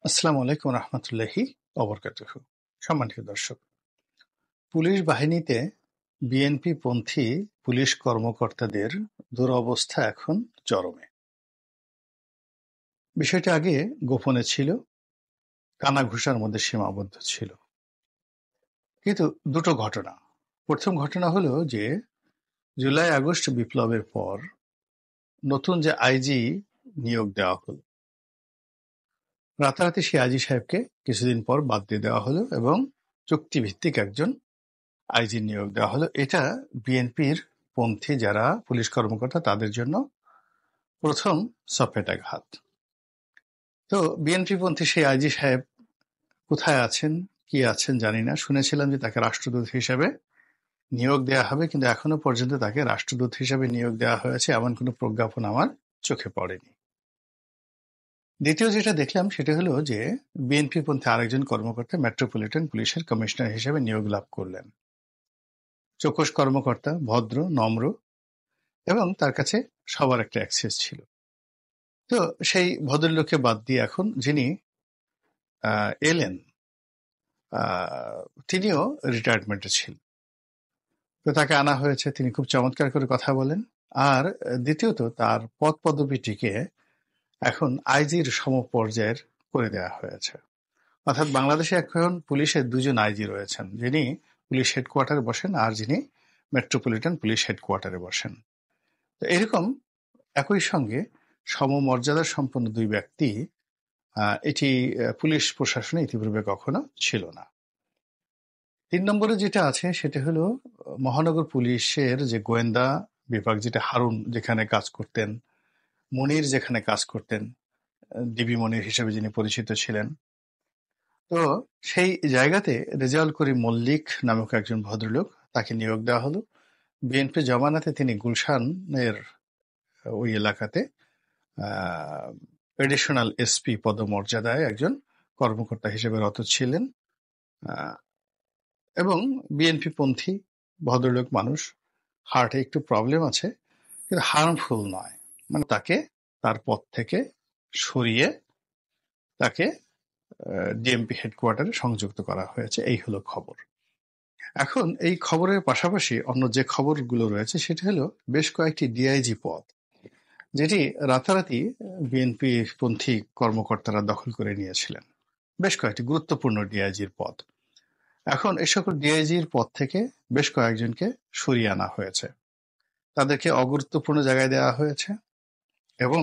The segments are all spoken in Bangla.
আসসালামু আলাইকুম রহমতুল্লাহি অবরকাতুহু। সম্মানিত দর্শক, পুলিশ বাহিনীতে বিএনপি পন্থী পুলিশ কর্মকর্তাদের দুরবস্থা এখন চরমে। বিষয়টি আগে গোপনে ছিল, কানাঘুষার মধ্যে সীমাবদ্ধ ছিল। কিন্তু দুটো ঘটনা। প্রথম ঘটনা হলো যে জুলাই আগস্ট বিপ্লবের পর নতুন যে আইজি নিয়োগ দেওয়া হলো, রাতারাতি সেই আইজি সাহেবকে কিছুদিন পর বাদ দিয়ে দেওয়া হলো এবং চুক্তিভিত্তিক একজন আইজি নিয়োগ দেওয়া হলো। এটা বিএনপির পন্থী যারা পুলিশ কর্মকর্তা তাদের জন্য প্রথম সপেটাঘাত। তো বিএনপি পন্থী সেই আইজি সাহেব কোথায় আছেন, কি আছেন জানি না। শুনেছিলাম যে তাকে রাষ্ট্রদূত হিসেবে নিয়োগ দেওয়া হবে, কিন্তু এখনো পর্যন্ত তাকে রাষ্ট্রদূত হিসেবে নিয়োগ দেওয়া হয়েছে এমন কোনো প্রজ্ঞাপন আমার চোখে পড়েনি। দ্বিতীয় যেটা দেখলাম সেটা হলো যে বিএনপি পন্থী আরেকজন কর্মকর্তা মেট্রোপলিটন পুলিশের কমিশনার হিসেবে নিয়োগ লাভ করলেন। চোখস কর্মকর্তা, ভদ্র, নম্র এবং তার কাছে সবার একটা অ্যাক্সেস ছিল। তো সেই ভদ্রলোককে বাদ দিয়ে এখন যিনি এলেন তিনিও রিটায়ারমেন্টে ছিলেন। তো তাকে আনা হয়েছে, তিনি খুব চমৎকার করে কথা বলেন। আর দ্বিতীয়ত তার পদ পদবিটিকে এখন আইজির সমপর্যায়ের করে দেওয়া হয়েছে। অর্থাৎ বাংলাদেশে এখন পুলিশের দুজন আইজি রয়েছেন, যিনি পুলিশ হেডকোয়ার্টারে বসেন আর যিনি মেট্রোপলিটন পুলিশ হেডকোয়ার্টারে বসেন। তো এরকম একই সঙ্গে সমমর্যাদা সম্পন্ন দুই ব্যক্তি এটি পুলিশ প্রশাসনে ইতিপূর্বে কখনো ছিল না। ৩ নম্বরে যেটা আছে সেটা হলো মহানগর পুলিশের যে গোয়েন্দা বিভাগ, যেটা হারুন যেখানে কাজ করতেন, মনির যেখানে কাজ করতেন, ডিবি মনির হিসেবে যিনি পরিচিত ছিলেন, তো সেই জায়গাতে রেজাউল করিম মল্লিক নামক একজন ভদ্রলোক, তাকে নিয়োগ দেওয়া হলো। বিএনপি জমানাতে তিনি গুলশানের ওই এলাকাতে এডিশনাল এসপি পদমর্যাদায় একজন কর্মকর্তা হিসেবে রত ছিলেন এবং বিএনপি পন্থী ভদ্রলোক মানুষ, হার্টে একটু প্রবলেম আছে কিন্তু হার্মফুল নয়, মানে তাকে তার পদ থেকে সরিয়ে তাকে ডিএমপি হেডকোয়ার্টারে সংযুক্ত করা হয়েছে। এই হলো খবর। এখন এই খবরের পাশাপাশি অন্য যে খবরগুলো রয়েছে সেটা হলো বেশ কয়েকটি ডিআইজি পদ, যেটি রাতারাতি বিএনপি পন্থী কর্মকর্তারা দখল করে নিয়েছিলেন। বেশ কয়েকটি গুরুত্বপূর্ণ ডিআইজির পদ। এখন এই সকল ডিআইজির পদ থেকে বেশ কয়েকজনকে সরিয়ে আনা হয়েছে, তাদেরকে অগুরুত্বপূর্ণ জায়গায় দেওয়া হয়েছে এবং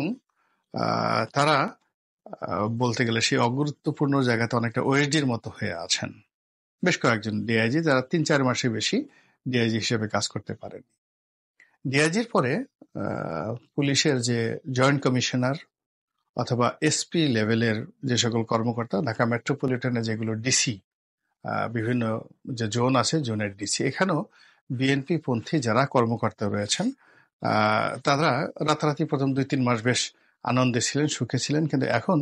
তারা বলতে গেলে সেই অগুরুত্বপূর্ণ জায়গাতে অনেকটা ওএসডির মতো হয়ে আছেন। বেশ কয়েকজন ডিআইজি যারা ৩-৪ মাসের বেশি ডিআইজি হিসেবে কাজ করতে পারেন। ডিআইজির পরে পুলিশের যে জয়েন্ট কমিশনার অথবা এসপি লেভেলের যে সকল কর্মকর্তা, ঢাকা মেট্রোপলিটনে যেগুলো ডিসি, বিভিন্ন যে জোন আছে জোনের ডিসি, এখানেও বিএনপি পন্থী যারা কর্মকর্তা রয়েছেন তারা রাতারাতি প্রথম ২-৩ মাস বেশ আনন্দে ছিলেন, সুখে ছিলেন, কিন্তু এখন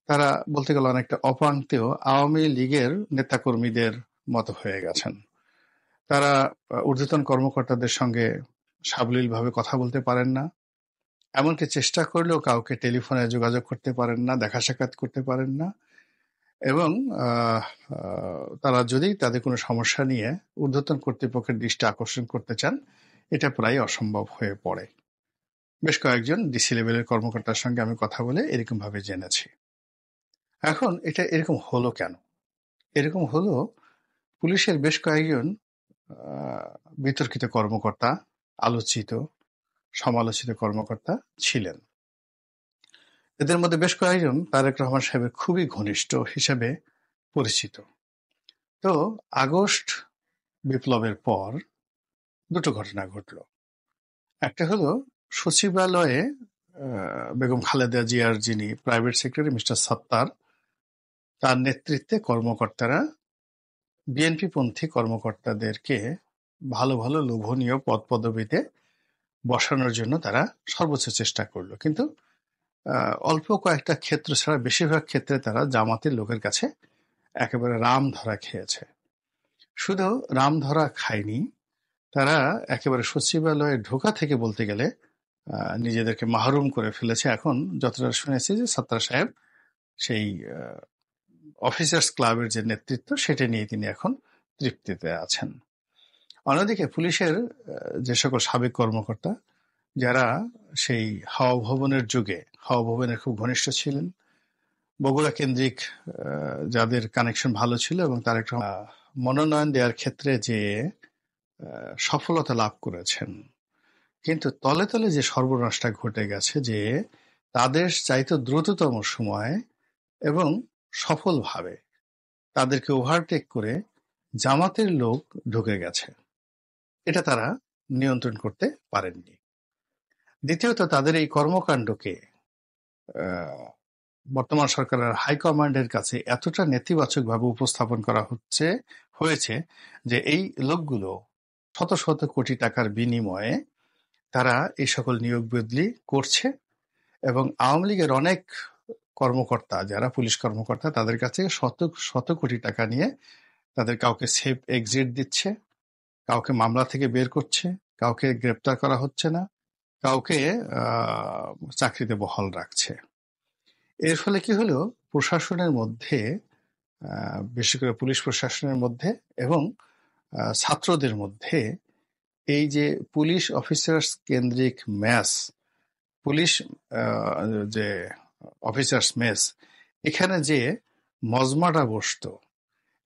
তারা বলতে গেলে অনেকটা অপাংতেও আওয়ামী লীগের নেতাকর্মীদের মতো হয়ে গেছেন। তারা ঊর্ধ্বতন কর্মকর্তাদের সঙ্গে সাবলীলভাবে কথা বলতে পারেন না, এমনকি চেষ্টা করলেও কাউকে টেলিফোনে যোগাযোগ করতে পারেন না, দেখা সাক্ষাৎ করতে পারেন না এবং তারা যদি তাদের কোনো সমস্যা নিয়ে ঊর্ধ্বতন কর্তৃপক্ষের দৃষ্টি আকর্ষণ করতে চান, এটা প্রায় অসম্ভব হয়ে পড়ে। বেশ কয়েকজন ডিসি লেভেলের কর্মকর্তার সঙ্গে আমি কথা বলে এরকমভাবে জেনেছি। এখন এটা এরকম হলো কেন? এরকম হলো পুলিশের বেশ কয়েকজন বিতর্কিত কর্মকর্তা, আলোচিত সমালোচিত কর্মকর্তা ছিলেন। এদের মধ্যে বেশ কয়েকজন তারেক রহমান সাহেবের খুবই ঘনিষ্ঠ হিসেবে পরিচিত। তো আগস্ট বিপ্লবের পর দুটো ঘটনা ঘটল। একটা হলো সচিবালয়ে বেগম খালেদা জিয়ার যিনি প্রাইভেট সেক্রেটারি মিস্টার সত্তার, তার নেতৃত্বে কর্মকর্তারা বিএনপি পন্থী কর্মকর্তাদেরকে ভালো ভালো লোভনীয় পদ পদবিতে বসানোর জন্য তারা সর্বোচ্চ চেষ্টা করলো, কিন্তু অল্প কয়েকটা ক্ষেত্র ছাড়া বেশিরভাগ ক্ষেত্রে তারা জামাতের লোকের কাছে একেবারে রাম ধরা খেয়েছে। শুধু রাম ধরা খায়নি, তারা একেবারে সচিবালয়ে ঢোকা থেকে বলতে গেলে নিজেদেরকে মাহরুম করে ফেলেছে। এখন যতটা শুনেছি যে সত্তার সাহেব সেই অফিসার্স ক্লাবের যে নেতৃত্ব সেটা নিয়ে তিনি এখন তৃপ্তিতে আছেন। অন্যদিকে পুলিশের যে সকল সাবেক কর্মকর্তা যারা সেই হাওয়া ভবনের যুগে হাওয়া ভবনের খুব ঘনিষ্ঠ ছিলেন, বগুড়া কেন্দ্রিক যাদের কানেকশন ভালো ছিল এবং তার একটা মনোনয়ন দেওয়ার ক্ষেত্রে যে সফলতা লাভ করেছেন, কিন্তু তলে তলে যে সর্বনাশটা ঘটে গেছে যে তাদের চাইতে দ্রুততম সময়ে এবং সফলভাবে তাদেরকে ওভারটেক করে জামাতের লোক ঢুকে গেছে, এটা তারা নিয়ন্ত্রণ করতে পারেননি। দ্বিতীয়ত, তাদের এই কর্মকাণ্ডকে বর্তমান সরকারের হাইকমান্ডের কাছে এতটা নেতিবাচকভাবে উপস্থাপন করা হয়েছে যে এই লোকগুলো শত শত কোটি টাকার বিনিময়ে তারা এই সকল নিয়োগ বদলি করছে এবং আওয়ামী লীগের অনেক কর্মকর্তা যারা পুলিশ কর্মকর্তা তাদের কাছে শত শত কোটি টাকা নিয়ে তাদের কাউকে সেফ এক্সিট দিচ্ছে, কাউকে মামলা থেকে বের করছে, কাউকে গ্রেপ্তার করা হচ্ছে না, কাউকে চাকরিতে বহাল রাখছে। এর ফলে কি হলো, প্রশাসনের মধ্যে বিশেষ করে পুলিশ প্রশাসনের মধ্যে এবং ছাত্রদের মধ্যে এই যে পুলিশ অফিসার্স কেন্দ্রিক মেস, পুলিশ যে অফিসার্স মেস, এখানে যে মজমাটা বসত,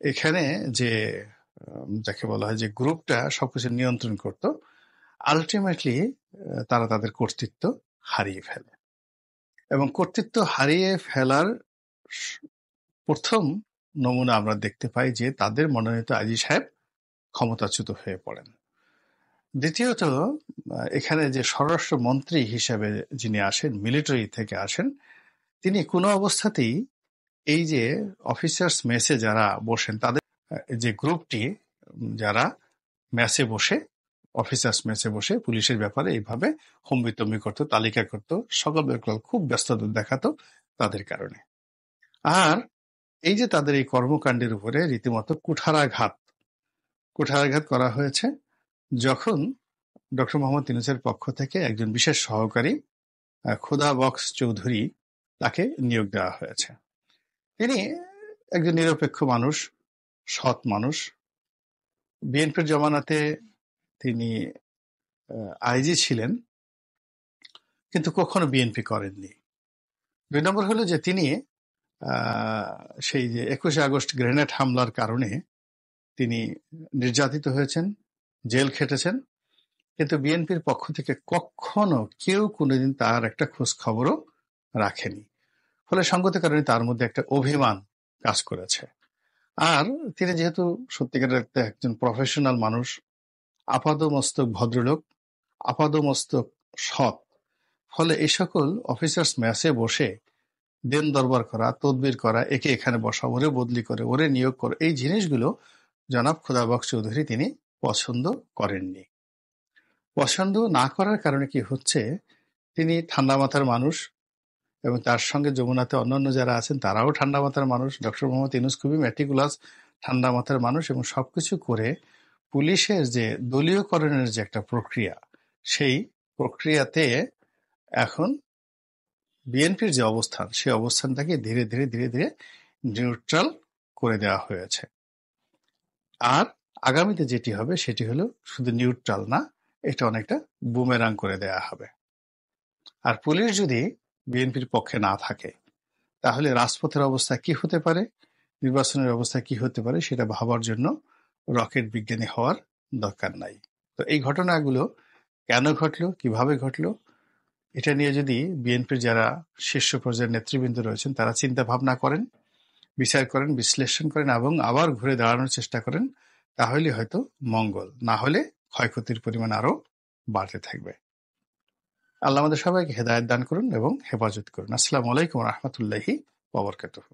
এখানে যে যাকে বলা হয় যে গ্রুপটা সবকিছু নিয়ন্ত্রণ করত, আলটিমেটলি তারা তাদের কর্তৃত্ব হারিয়ে ফেলে। এবং কর্তৃত্ব হারিয়ে ফেলার প্রথম নমুনা আমরা দেখতে পাই যে তাদের মনোনীত আইজি সাহেব ক্ষমতাচ্যুত হয়ে পড়েন। দ্বিতীয়ত, এখানে যে স্বরাষ্ট্র মন্ত্রী হিসেবে যিনি আসেন, মিলিটারি থেকে আসেন, তিনি কোনো অবস্থাতেই এই যে অফিসার্স মেসে যারা বসেন তাদের যে গ্রুপটি যারা মেসে বসে অফিসার্স মেসে বসে পুলিশের ব্যাপারে এইভাবে হম্বিতম্বি করতো, তালিকা করতো, সকল ব্যাপারে খুব ব্যস্ততা দেখাতো তাদের কারণে। আর এই যে তাদের এই কর্মকাণ্ডের উপরে রীতিমতো কুঠারাঘাত করা হয়েছে যখন ডক্টর মোহাম্মদ ইউনূসের পক্ষ থেকে একজন বিশেষ সহকারী খোদা বক্স চৌধুরী তাকে নিয়োগ দেওয়া হয়েছে। তিনি একজন নিরপেক্ষ মানুষ, সৎ মানুষ। বিএনপির জমানাতে তিনি আইজি ছিলেন, কিন্তু কখনো বিএনপি করেননি। ২ নম্বর হলো যে তিনি সেই যে ২১ আগস্ট গ্রেনেড হামলার কারণে তিনি নির্যাতিত হয়েছেন, জেল খেটেছেন, কিন্তু বিএনপির পক্ষ থেকে কখনো কেউ কোনোদিন তার একটা খোঁজ খবরও রাখেনি। ফলে সঙ্গত কারণে তার মধ্যে একটা অভিমান কাজ করেছে। আর তিনি যেহেতু সত্যিকারের একজন প্রফেশনাল মানুষ, আপাদমস্তক ভদ্রলোক, আপাদমস্তক সৎ, ফলে এই সকল অফিসার্স মেসে বসে দেন দরবার করা, তদবির করা, একে এখানে বসা, ওরে বদলি করে, ওরে নিয়োগ করে, এই জিনিসগুলো জনাব খোদা বক্স চৌধুরী তিনি পছন্দ করেননি। পছন্দ না করার কারণে কি হচ্ছে, তিনি ঠান্ডা মাথার মানুষ এবং তার সঙ্গে যমুনাতে অন্যান্য যারা আছেন তারাও ঠান্ডা মাথার মানুষ। ডক্টর মোহাম্মদ ইউনূস খুবই ম্যাটিকুলাস ঠান্ডা মাথার মানুষ এবং সবকিছু করে পুলিশের যে দলীয়করণের যে একটা প্রক্রিয়া, সেই প্রক্রিয়াতে এখন বিএনপির যে অবস্থান, সেই অবস্থানটাকে ধীরে ধীরে ধীরে ধীরে নিউট্রাল করে দেওয়া হয়েছে। আর আগামীতে যেটি হবে সেটি হলো শুধু নিউট্রাল না, এটা অনেকটা বুমেরাং করে দেয়া হবে। আর পুলিশ যদি বিএনপির পক্ষে না থাকে তাহলে রাজপথের অবস্থা কি হতে পারে, নির্বাচনের অবস্থা কি হতে পারে, সেটা ভাবার জন্য রকেট বিজ্ঞানী হওয়ার দরকার নাই। তো এই ঘটনাগুলো কেন ঘটলো, কিভাবে ঘটলো, এটা নিয়ে যদি বিএনপির যারা শীর্ষ পর্যায়ের নেতৃবৃন্দ রয়েছেন তারা চিন্তা ভাবনা করেন, বিচার করেন, বিশ্লেষণ করেন এবং আবার ঘুরে দাঁড়ানোর চেষ্টা করেন, তাহলে হয়তো মঙ্গল, না হলে ক্ষয়ক্ষতির পরিমাণ আরো বাড়তে থাকবে। আল্লাহ আমাদের সবাইকে হেদায়েত দান করুন এবং হেফাজত করুন। আসসালামু আলাইকুম ওয়া রাহমাতুল্লাহি ওয়া বারাকাতুহু।